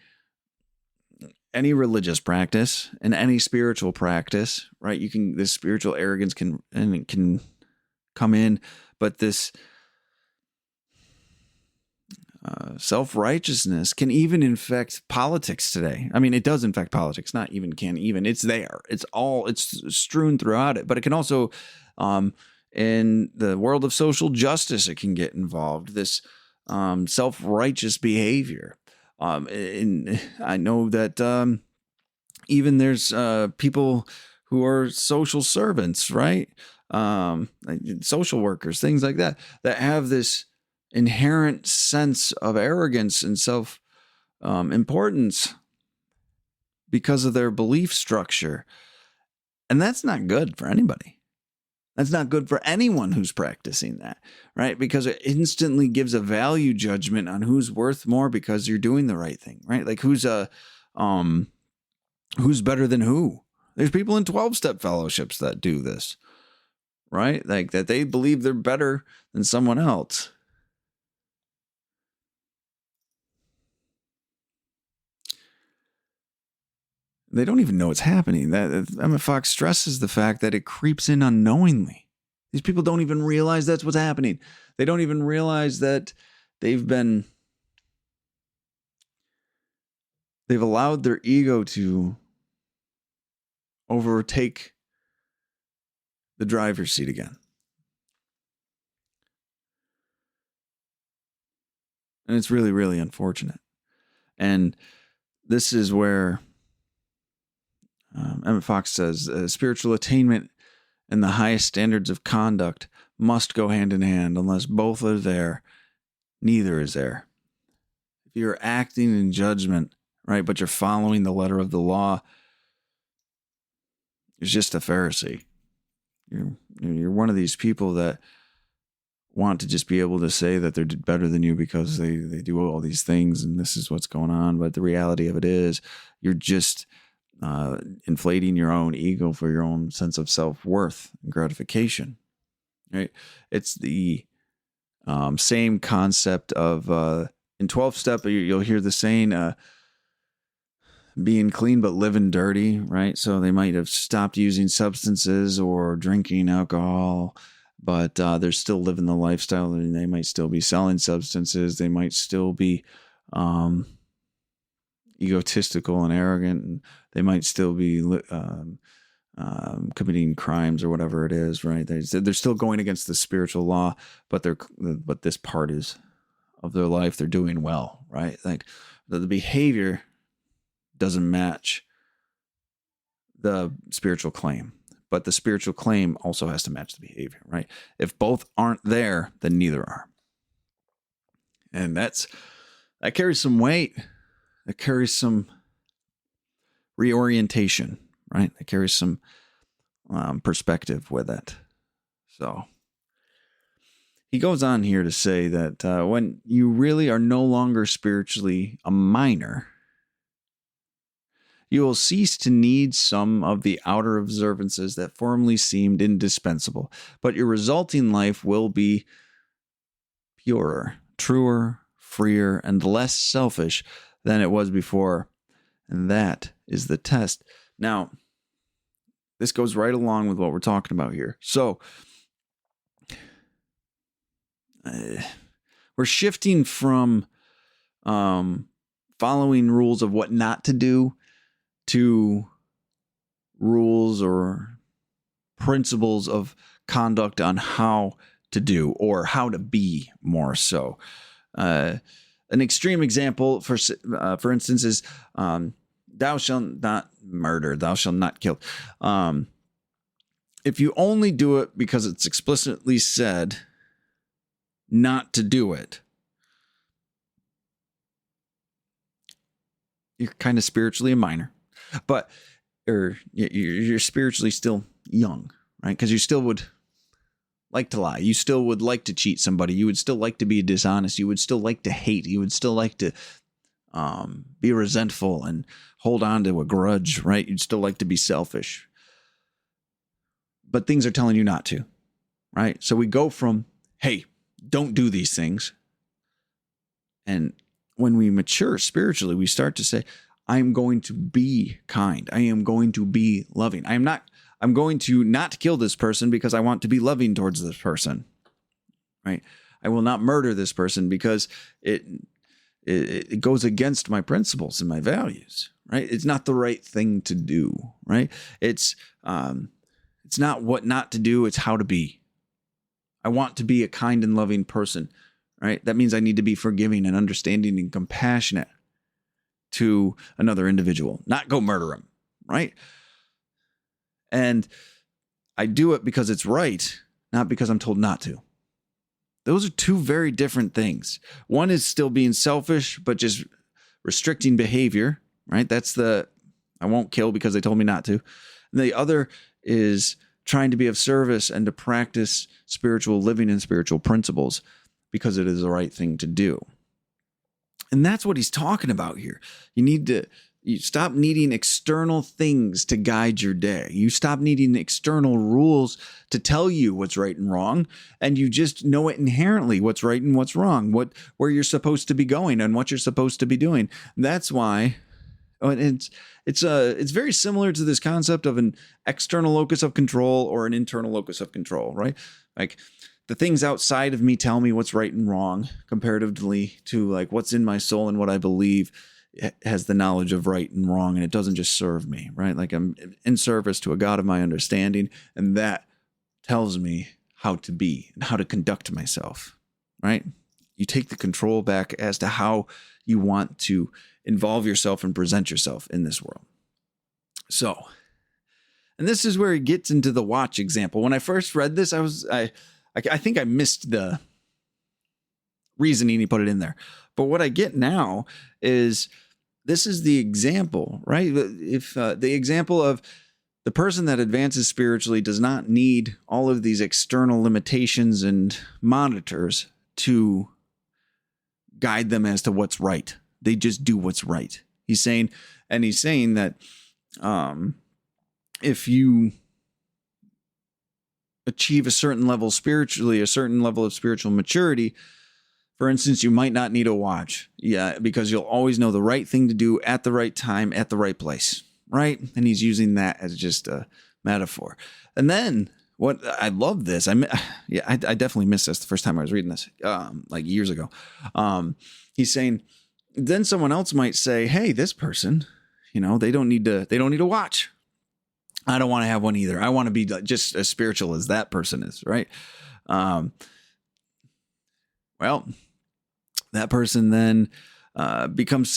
any religious practice and any spiritual practice, right? This spiritual arrogance can come in, but this self-righteousness can even infect politics today. I mean, it does infect politics, not even can even. It's there. It's strewn throughout it, but it can also, in the world of social justice, it can get involved. This self-righteous behavior. And I know that even there's people who are social servants, right? Like social workers, things like that have this inherent sense of arrogance and self importance because of their belief structure. And that's not good for anybody. That's not good for anyone who's practicing that, right? Because it instantly gives a value judgment on who's worth more because you're doing the right thing, right? Like who's better than who? There's people in 12-step fellowships that do this, right? Like that they believe they're better than someone else. They don't even know it's happening. That Emmet Fox stresses the fact that it creeps in unknowingly. These people don't even realize that's what's happening. They don't even realize that they've allowed their ego to overtake the driver's seat again. And it's really, really unfortunate. And this is where Emmet Fox says spiritual attainment and the highest standards of conduct must go hand in hand. Unless both are there, neither is there. If you're acting in judgment, right, but you're following the letter of the law, you're just a Pharisee. You're one of these people that want to just be able to say that they're better than you because they do all these things and this is what's going on. But the reality of it is you're just inflating your own ego for your own sense of self-worth and gratification, right? It's the same concept of in 12-step, you'll hear the saying, being clean but living dirty, right? So they might have stopped using substances or drinking alcohol, but they're still living the lifestyle, and they might still be selling substances. They might still be egotistical and arrogant, and they might still be committing crimes or whatever it is, right? They're still going against the spiritual law, but this part is of their life they're doing well, right? Like the behavior doesn't match the spiritual claim, but the spiritual claim also has to match the behavior, right? If both aren't there, then neither are. And that carries some weight. That carries some reorientation, right? It carries some perspective with it. So he goes on here to say that when you really are no longer spiritually a minor, you will cease to need some of the outer observances that formerly seemed indispensable, but your resulting life will be purer, truer, freer, and less selfish than it was before. And that is the test. Now, this goes right along with what we're talking about here. So, we're shifting from following rules of what not to do to rules or principles of conduct on how to do or how to be more so. An extreme example, for instance, is thou shalt not murder, thou shalt not kill. If you only do it because it's explicitly said not to do it, you're kind of spiritually a minor, but you're spiritually still young, right? Because you still would like to lie. You still would like to cheat somebody. You would still like to be dishonest. You would still like to hate. You would still like to be resentful and hold on to a grudge, right? You'd still like to be selfish. But things are telling you not to, right? So we go from, hey, don't do these things. And when we mature spiritually, we start to say, I'm going to be kind. I am going to be loving. I'm going to not kill this person because I want to be loving towards this person, right? I will not murder this person because it goes against my principles and my values, right? It's not the right thing to do, right? It's not what not to do, it's how to be. I want to be a kind and loving person, right? That means I need to be forgiving and understanding and compassionate to another individual, not go murder him, right? And I do it because it's right, not because I'm told not to. Those are two very different things. One is still being selfish, but just restricting behavior, right? That's I won't kill because they told me not to. And the other is trying to be of service and to practice spiritual living and spiritual principles because it is the right thing to do. And that's what he's talking about here. You stop needing external things to guide your day. You stop needing external rules to tell you what's right and wrong, and you just know it inherently, what's right and what's wrong, where you're supposed to be going and what you're supposed to be doing. That's why it's very similar to this concept of an external locus of control or an internal locus of control, right? Like the things outside of me tell me what's right and wrong comparatively to like what's in my soul and what I believe has the knowledge of right and wrong, and it doesn't just serve me, right? Like I'm in service to a God of my understanding, and that tells me how to be and how to conduct myself, right? You take the control back as to how you want to involve yourself and present yourself in this world. So, and this is where he gets into the watch example. When I first read this, I think I missed the reasoning he put it in there. But what I get now is this is the example, right? If the example of the person that advances spiritually does not need all of these external limitations and monitors to guide them as to what's right. They just do what's right. He's saying that if you achieve a certain level spiritually, a certain level of spiritual maturity, for instance, you might not need a watch, because you'll always know the right thing to do at the right time, at the right place, right? And he's using that as just a metaphor. And then what I love this, I definitely missed this the first time I was reading this, like years ago. He's saying, then someone else might say, "Hey, this person, they don't need a watch. I don't want to have one either. I want to be just as spiritual as that person is, right?" Well, that person then becomes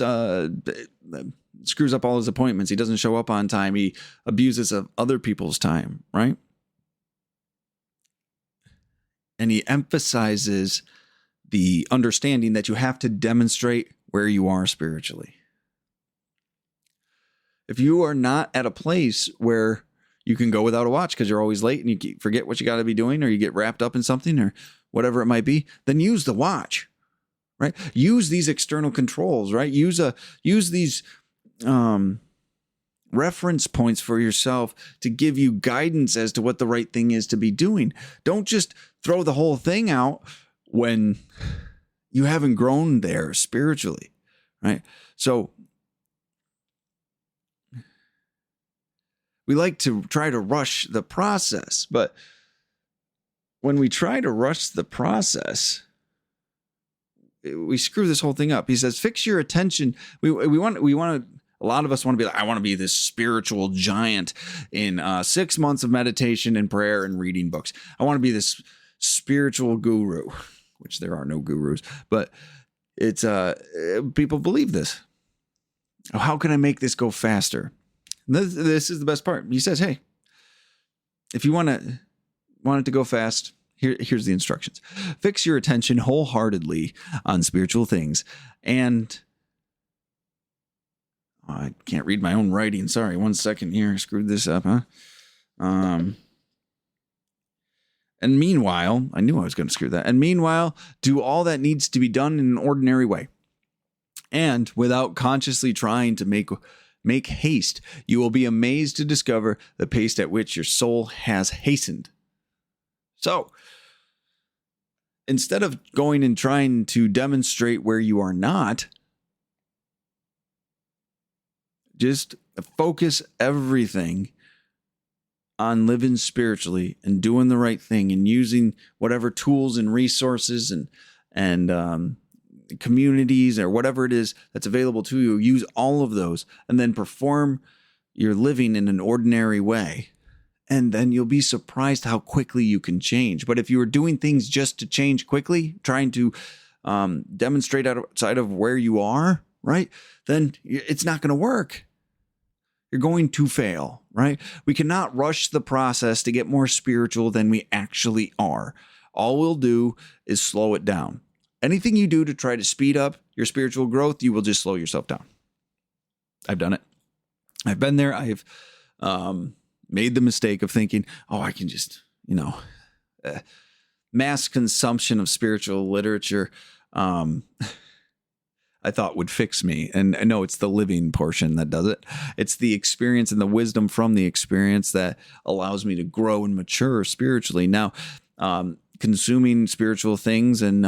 screws up all his appointments. He doesn't show up on time. He abuses of other people's time, right? And he emphasizes the understanding that you have to demonstrate where you are spiritually. If you are not at a place where you can go without a watch because you're always late and you forget what you got to be doing, or you get wrapped up in something or whatever it might be, then use the watch, right? Use these external controls, right? Use these reference points for yourself to give you guidance as to what the right thing is to be doing. Don't just throw the whole thing out when you haven't grown there spiritually, right? So we like to try to rush the process, but when we try to rush the process, we screw this whole thing up. He says, fix your attention. We want to, a lot of us want to be like, I want to be this spiritual giant in 6 months of meditation and prayer and reading books. I want to be this spiritual guru, which there are no gurus, but it's people believe this. Oh, how can I make this go faster? This is the best part. He says, hey, if you want it to go fast, here's the instructions. Fix your attention wholeheartedly on spiritual things. And I can't read my own writing. Sorry, 1 second here. I screwed this up, huh? And meanwhile, I knew I was going to screw that. And meanwhile, do all that needs to be done in an ordinary way. And without consciously trying to make haste, you will be amazed to discover the pace at which your soul has hastened. So, instead of going and trying to demonstrate where you are not, just focus everything on living spiritually and doing the right thing and using whatever tools and resources and communities or whatever it is that's available to you. Use all of those and then perform your living in an ordinary way. And then you'll be surprised how quickly you can change. But if you are doing things just to change quickly, trying to demonstrate outside of where you are, right, then it's not going to work. You're going to fail, right? We cannot rush the process to get more spiritual than we actually are. All we'll do is slow it down. Anything you do to try to speed up your spiritual growth, you will just slow yourself down. I've done it. I've been there. I've made the mistake of thinking, oh, I can just, mass consumption of spiritual literature, I thought would fix me. And no, it's the living portion that does it. It's the experience and the wisdom from the experience that allows me to grow and mature spiritually. Now, consuming spiritual things and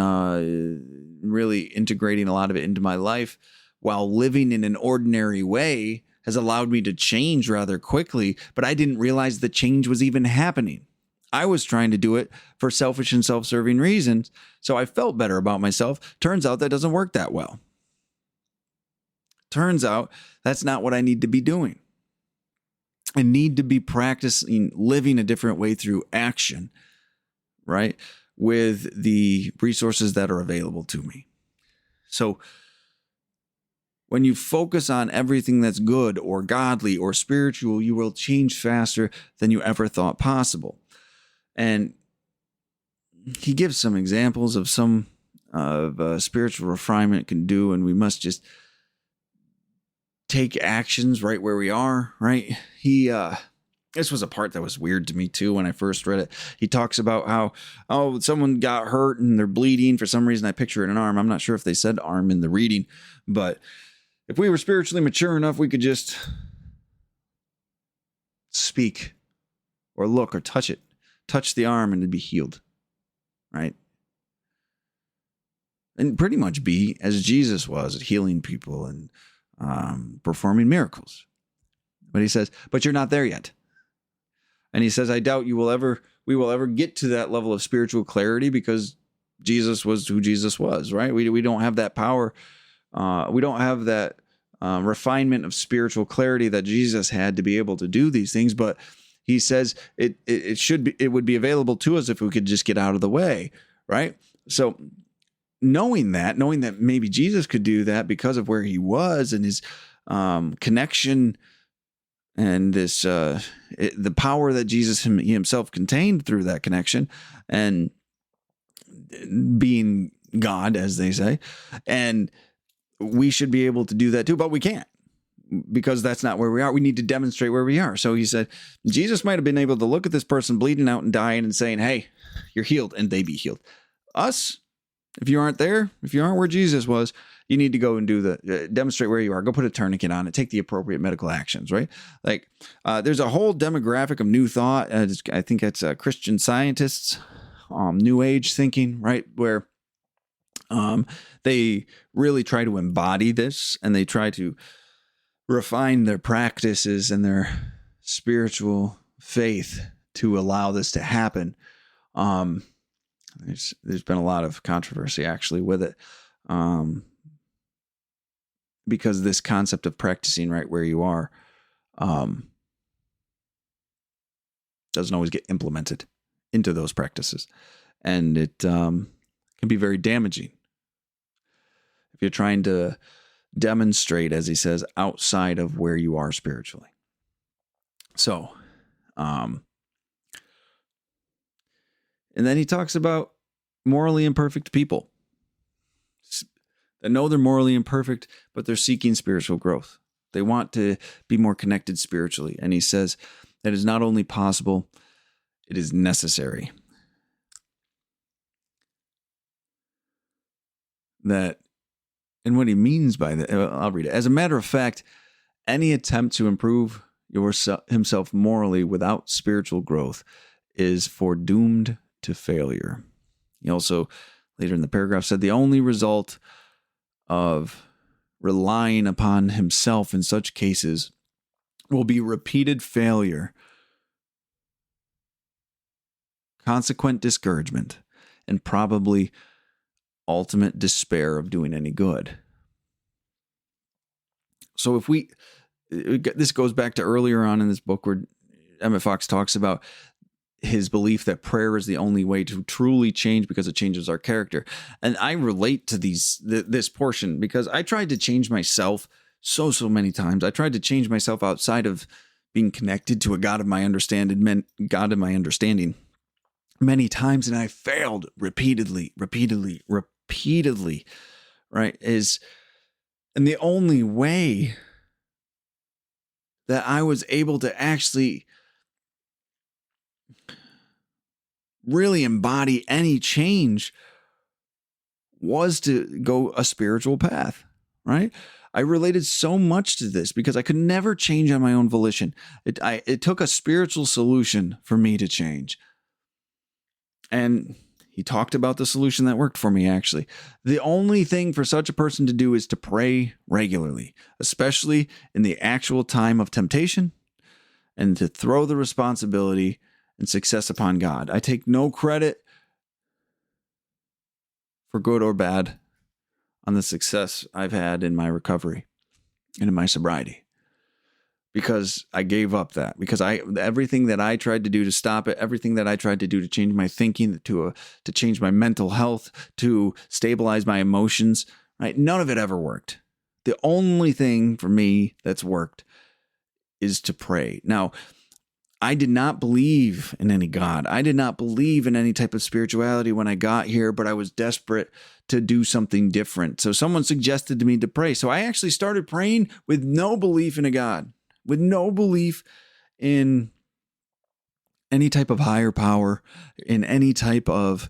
really integrating a lot of it into my life while living in an ordinary way has allowed me to change rather quickly, but I didn't realize the change was even happening. I was trying to do it for selfish and self-serving reasons, so I felt better about myself. Turns out that doesn't work that well. Turns out that's not what I need to be doing. I need to be practicing living a different way through action, right? With the resources that are available to me. So when you focus on everything that's good or godly or spiritual, you will change faster than you ever thought possible. And he gives some examples of some of spiritual refinement can do, and we must just take actions right where we are, right? This was a part that was weird to me too when I first read it. He talks about how, someone got hurt and they're bleeding. For some reason, I picture an arm. I'm not sure if they said arm in the reading, but if we were spiritually mature enough, we could just speak or look or touch the arm and it'd be healed, right? And pretty much be as Jesus was at healing people and performing miracles. But he says, but you're not there yet. And he says, I doubt we will ever get to that level of spiritual clarity because Jesus was who Jesus was, right? We don't have that power. We don't have that refinement of spiritual clarity that Jesus had to be able to do these things. But he says it would be available to us if we could just get out of the way, right? So knowing that maybe Jesus could do that because of where he was and his connection and this the power that Jesus himself contained through that connection and being God, as they say, and we should be able to do that too, but we can't because that's not where we are. We need to demonstrate where we are. So he said, Jesus might have been able to look at this person bleeding out and dying and saying, hey, you're healed, and they be healed. us, if you aren't there, if you aren't where Jesus was, you need to go and do demonstrate where you are. Go put a tourniquet on it. Take the appropriate medical actions, right? Like there's a whole demographic of new thought. I think it's Christian scientists, new age thinking, right? Where they really try to embody this, and they try to refine their practices and their spiritual faith to allow this to happen. There's been a lot of controversy actually with it, because this concept of practicing right where you are doesn't always get implemented into those practices, and it can be very damaging if you're trying to demonstrate, as he says, outside of where you are spiritually. So, and then he talks about morally imperfect people that know they're morally imperfect, but they're seeking spiritual growth. They want to be more connected spiritually. And he says that is not only possible, it is necessary. And what he means by that, I'll read it. As a matter of fact, any attempt to improve himself morally without spiritual growth is foredoomed to failure. He also, later in the paragraph, said the only result of relying upon himself in such cases will be repeated failure, consequent discouragement, and probably ultimate despair of doing any good. So this goes back to earlier on in this book where Emmet Fox talks about his belief that prayer is the only way to truly change because it changes our character. And I relate to this portion because I tried to change myself so many times. I tried to change myself outside of being connected to a God of my understanding many times, and I failed repeatedly, right? And the only way that I was able to actually really embody any change was to go a spiritual path, right? I related so much to this because I could never change on my own volition. It took a spiritual solution for me to change. And he talked about the solution that worked for me, actually. The only thing for such a person to do is to pray regularly, especially in the actual time of temptation, and to throw the responsibility and success upon God. I take no credit for good or bad on the success I've had in my recovery and in my sobriety, because I gave up that, because everything that I tried to do to stop it, everything that I tried to do to change my thinking, to change my mental health, to stabilize my emotions, right? None of it ever worked. The only thing for me that's worked is to pray. Now, I did not believe in any God. I did not believe in any type of spirituality when I got here, but I was desperate to do something different. So someone suggested to me to pray. So I actually started praying with no belief in a God, with no belief in any type of higher power, in any type of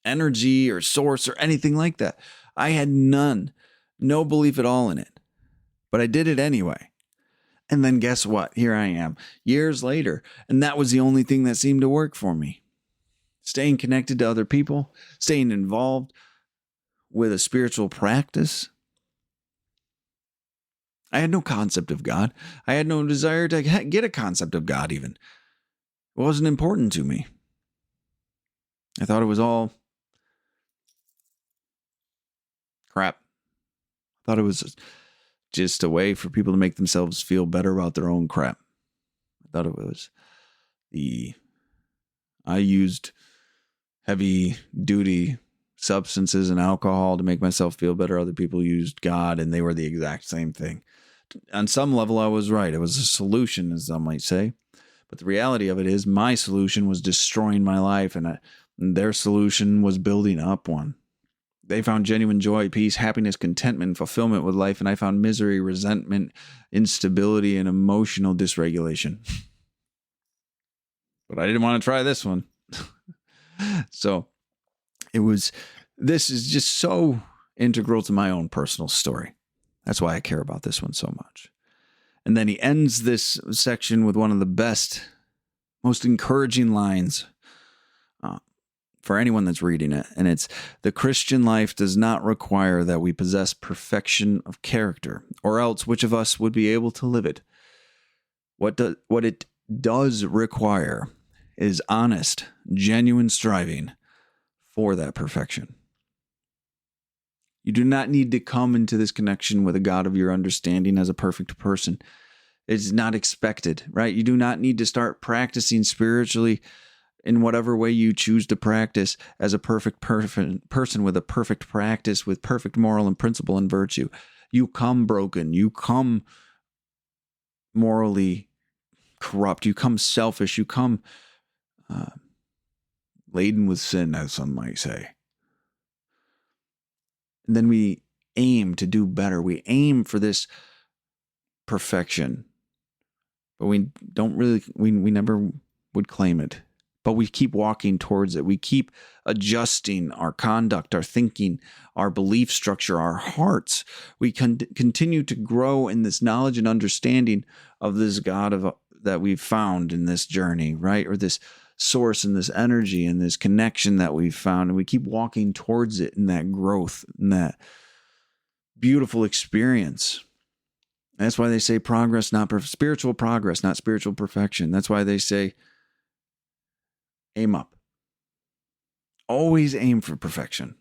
energy or source or anything like that. I had no belief at all in it, but I did it anyway. And then guess what? Here I am years later. And that was the only thing that seemed to work for me. Staying connected to other people, staying involved with a spiritual practice. I had no concept of God. I had no desire to get a concept of God even. It wasn't important to me. I thought it was all crap. I thought it was just a way for people to make themselves feel better about their own crap. I thought it was I used heavy duty substances and alcohol to make myself feel better. Other people used God, and they were the exact same thing. On some level, I was right. It was a solution, as some might say. But the reality of it is my solution was destroying my life, and their solution was building up one. They found genuine joy, peace, happiness, contentment, and fulfillment with life, and I found misery, resentment, instability, and emotional dysregulation. But I didn't want to try this one. So this is just so integral to my own personal story. That's why I care about this one so much. And then he ends this section with one of the best, most encouraging lines for anyone that's reading it. And it's, the Christian life does not require that we possess perfection of character, or else which of us would be able to live it? What it does require is honest, genuine striving for that perfection. You do not need to come into this connection with a God of your understanding as a perfect person. It's not expected, right? You do not need to start practicing spiritually in whatever way you choose to practice as a perfect person with a perfect practice, with perfect moral and principle and virtue. You come broken. You come morally corrupt. You come selfish. You come laden with sin, as some might say. And then we aim to do better. We aim for this perfection, but we don't really, we never would claim it. But we keep walking towards it. We keep adjusting our conduct, our thinking, our belief structure, our hearts. We continue to grow in this knowledge and understanding of this God that we've found in this journey, right? Or this source and this energy and this connection that we've found. And we keep walking towards it in that growth, in that beautiful experience. And that's why they say progress, not spiritual progress, not spiritual perfection. That's why they say aim up. Always aim for perfection.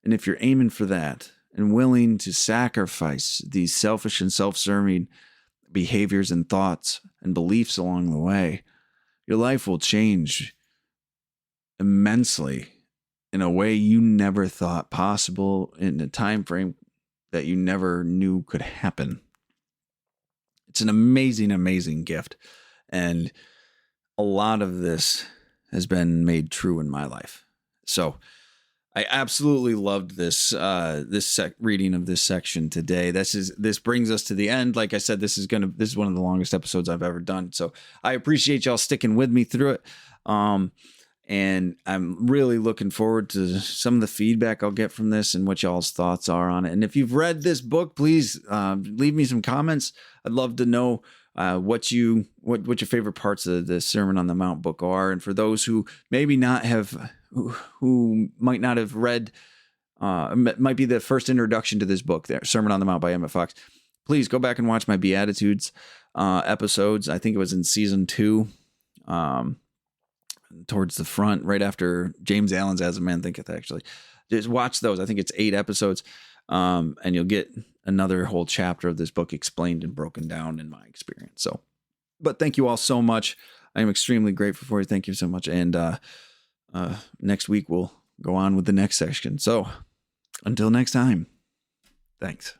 And if you're aiming for that and willing to sacrifice these selfish and self-serving behaviors and thoughts and beliefs along the way, your life will change immensely in a way you never thought possible, in a time frame that you never knew could happen. It's an amazing, amazing gift. And a lot of this has been made true in my life. So I absolutely loved this reading of this section today. This brings us to the end. Like I said, this is one of the longest episodes I've ever done. So I appreciate y'all sticking with me through it. And I'm really looking forward to some of the feedback I'll get from this and what y'all's thoughts are on it. And if you've read this book, please leave me some comments. I'd love to know what your favorite parts of the Sermon on the Mount book are. And for those who maybe who might not have read, might be the first introduction to this book, there, Sermon on the Mount by Emmet Fox, please go back and watch my Beatitudes episodes. I think it was in season 2, towards the front, right after James Allen's As a Man Thinketh, actually. Just watch those. I think it's 8 episodes. And you'll get another whole chapter of this book explained and broken down in my experience. So, but thank you all so much. I am extremely grateful for you. Thank you so much. And next week we'll go on with the next section. So until next time, thanks.